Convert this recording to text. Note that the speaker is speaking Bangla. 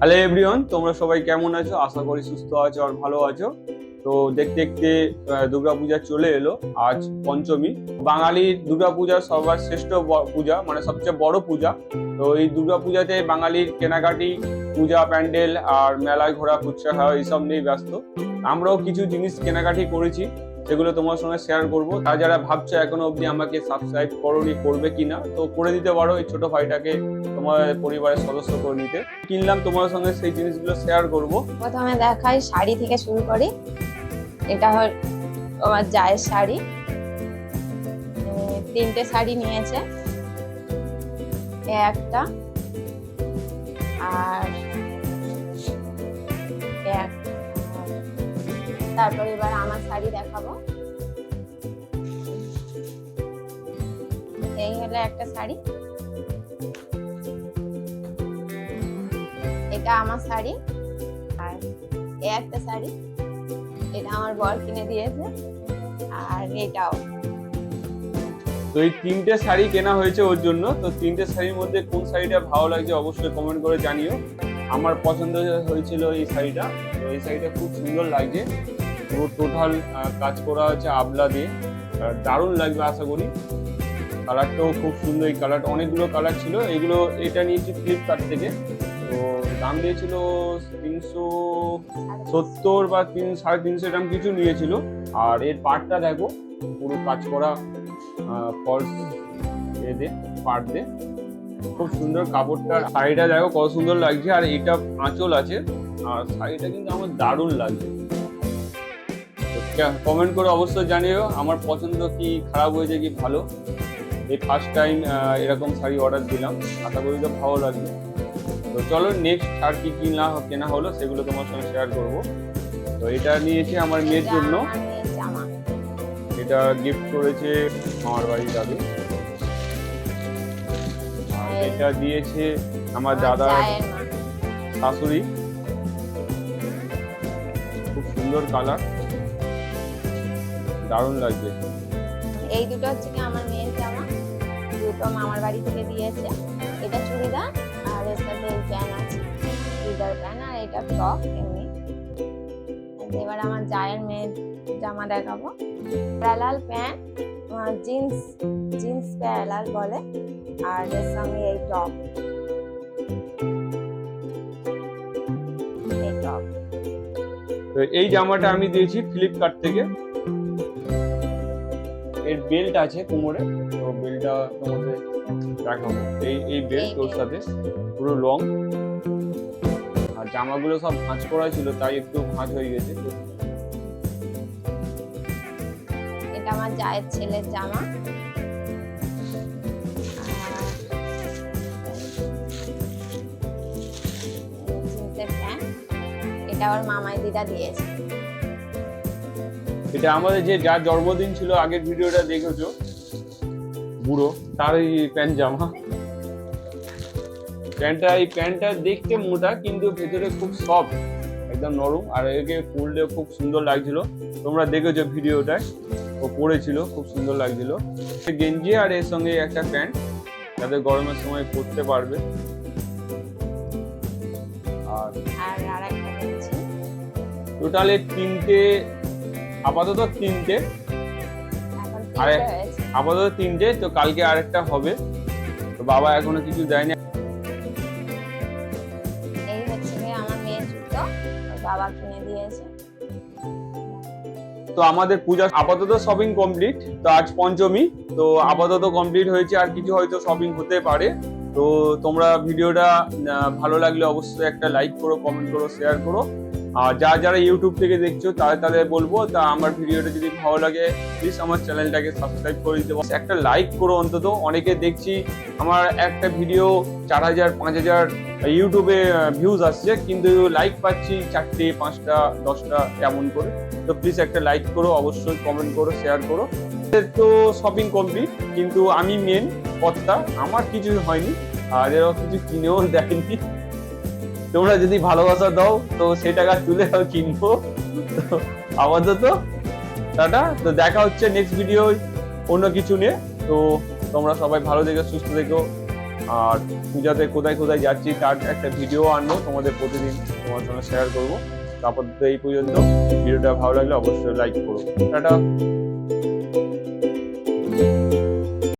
হ্যালো এভরিওয়ান, তোমরা সবাই কেমন আছো? আশা করি সুস্থ আছো আর ভালো আছো। তো দেখতে দেখতে দুর্গাপূজা চলে এলো। আজ পঞ্চমী। বাঙালির দুর্গাপূজা সবার শ্রেষ্ঠ পূজা, মানে সবচেয়ে বড় পূজা। তো এই দুর্গাপূজাতে বাঙালির কেনাকাটি, পূজা প্যান্ডেল আর মেলায় ঘোরা, ফুচকা খাওয়া এইসব নিয়েই ব্যস্ত। আমরাও কিছু জিনিস কেনাকাটি করেছি, সেগুলো তোমার সঙ্গে শেয়ার করবো। তারা যারা ভাবছো এখনো অবধি আমাকে সাবস্ক্রাইব করোনি, করবে কিনা, তো করে দিতে পারো এই ছোট ভাইটাকে তোমার পরিবারের সদস্য করে নিতে। কিনলাম তোমার সঙ্গে সেই জিনিসগুলো শেয়ার করব। প্রথমে দেখাই শাড়ি থেকে শুরু করি। এটা হল আমার জায়ের শাড়ি। তিনটে শাড়ি নিয়েছে, একটা আর তারপর এবার আমার শাড়ি দেখাবো। এই হলো একটা শাড়ি, এটা আমার শাড়ি। আর একটা শাড়ি, এটা আমার বর কিনে দিয়েছে। আর এটাও। তো এই তিনটে শাড়ি কেনা হয়েছে ওর জন্য। তো তিনটে শাড়ির মধ্যে কোন শাড়িটা ভালো লাগছে অবশ্যই কমেন্ট করে জানিও। আমার পছন্দ হয়েছিল এই শাড়িটা। তো এই শাড়িটা খুব সুন্দর লাগছে, পুরো টোটাল কাজ করা হচ্ছে আবলা দিয়ে। দারুণ লাগবে আশা করি। কালারটাও খুব সুন্দর, এই কালারটা অনেকগুলো কালার ছিল। এগুলো এটা নিয়েছি ফ্লিপকার্ট থেকে। তো দাম দিয়েছিল 370 বা 350 এরকম কিছু নিয়েছিল। আর এর পাড়টা দেখো, পুরো কাজ করা ফলস এতে পাড় দিয়ে, খুব সুন্দর কাপড়টা। শাড়িটা দেখো কত সুন্দর লাগছে। আর এটা আঁচল আছে। আর শাড়িটা কিন্তু আমার দারুণ লাগছে। কমেন্ট করে অবশ্যই জানিও আমার পছন্দ কি খারাপ হয়েছে কি ভালো। এই ফার্স্ট টাইম এরকম শাড়ি অর্ডার দিলাম, আশা করি তো ভালো লাগবে। তো চলো নেক্সট আর কি কেনা হলো সেগুলো তোমার সঙ্গে শেয়ার করব। তো এটা নিয়েছি আমার মেয়ের জন্য, এটা গিফট করেছে আমার বাড়ির দাদু। আর এটা দিয়েছে আমার দাদার শাশুড়ি। খুব সুন্দর কালার, দারুণ লাগছে। এই দুটো হচ্ছে কি আমার মেয়ের জামা, দুটো মামার বাড়ি থেকে দিয়েছে। এটা চুড়িদার আর এর সাথে এই প্যান্ট আছে, চুড়িদার প্যান্ট। আর এটা ফ্রক এমনি। এবার আমার জায়ের মেয়ের জামা দেখাবো। প্যারালাল প্যান্ট, জিন্স প্যারালাল বলে। আর এর সঙ্গে এই টপ, এই টপ। তো এই জামাটা আমি দিয়েছি ফ্লিপকার্ট থেকে। এর বেল্ট আছে কোমরে, তো বেল্টটা তোমাদের দেখাবো। এই বেল্ট ওর সাথে পুরো লং। আর জামাগুলো সব ভাঁজ করা ছিল, তাই একটু ভাঁজ হয়ে গেছে। এটা আমার জায়ের ছেলের জামা। জিন্সের প্যান্ট, এটা ওর মামাই দিদা দিয়েছে। এটা আমাদের যে যার জন্মদিন ছিল, আগের ভিডিওটা দেখেছো, বুড়ো, তার এই প্যান্ট জামা। এই প্যান্টটা দেখতে মোটা কিন্তু ভেতরে খুব সফট, একদম নরম। আর একে পরলে খুব সুন্দর লাগছিল, তোমরা দেখেছো ভিডিওটায়। ও পরেছিল, খুব সুন্দর লাগছিল। গেঞ্জি আর এর সঙ্গে একটা প্যান্ট, যাতে গরমের সময় পরতে পারবে। আর একটা গেঞ্জি। টোটালে তিনটে, আপাতত তিনটে। আপাতত তিনটে, তো কালকে আরেকটা হবে। তো বাবা এখনো কিছু দেয়নি। এই হচ্ছে আমার মেয়ের জুতো, বাবা কিনে দিয়েছে। তো আমাদের পূজা আপাতত শপিং কমপ্লিট। তো আজ পঞ্চমী, তো আপাতত কমপ্লিট হয়েছে। আর কিছু হয়তো শপিং হতে পারে। তো তোমরা ভিডিওটা ভালো লাগলে অবশ্যই একটা লাইক করো, কমেন্ট করো, শেয়ার করো। আর যারা ইউটিউব থেকে দেখছো তাদের বলবো, তা আমার ভিডিওটা যদি ভালো লাগে প্লিজ আমার চ্যানেলটাকে সাবস্ক্রাইব করে দিতে পারো। একটা লাইক করো অন্তত। অনেকে দেখছি আমার একটা ভিডিও 4000 5000 ইউটিউবে ভিউজ আসছে, কিন্তু লাইক পাচ্ছি 4টে 5টা 10টা এমন করে। তো প্লিজ একটা লাইক করো, অবশ্যই কমেন্ট করো, শেয়ার করো। তো শপিং কমপ্লিট, কিন্তু আমি মেন কর্তা, আমার কিছু হয়নি। আর এরাও কিছু কিনেও দেয়নি। তোমরা যদি ভালোবাসা দাও তো সেই টাকা তুলে কিনবো। আপাতত টাটা। তো দেখা হচ্ছে নেক্সট ভিডিও অন্য কিছু নিয়ে। তো তোমরা সবাই ভালো থেকো, সুস্থ থেকো। আর পূজাতে কোথায় কোথায় যাচ্ছি তার একটা ভিডিও আনবো তোমাদের প্রতিদিন তোমার সঙ্গে শেয়ার করবো। আপাতত এই পর্যন্ত। ভিডিওটা ভালো লাগলে অবশ্যই লাইক করো। টাটা।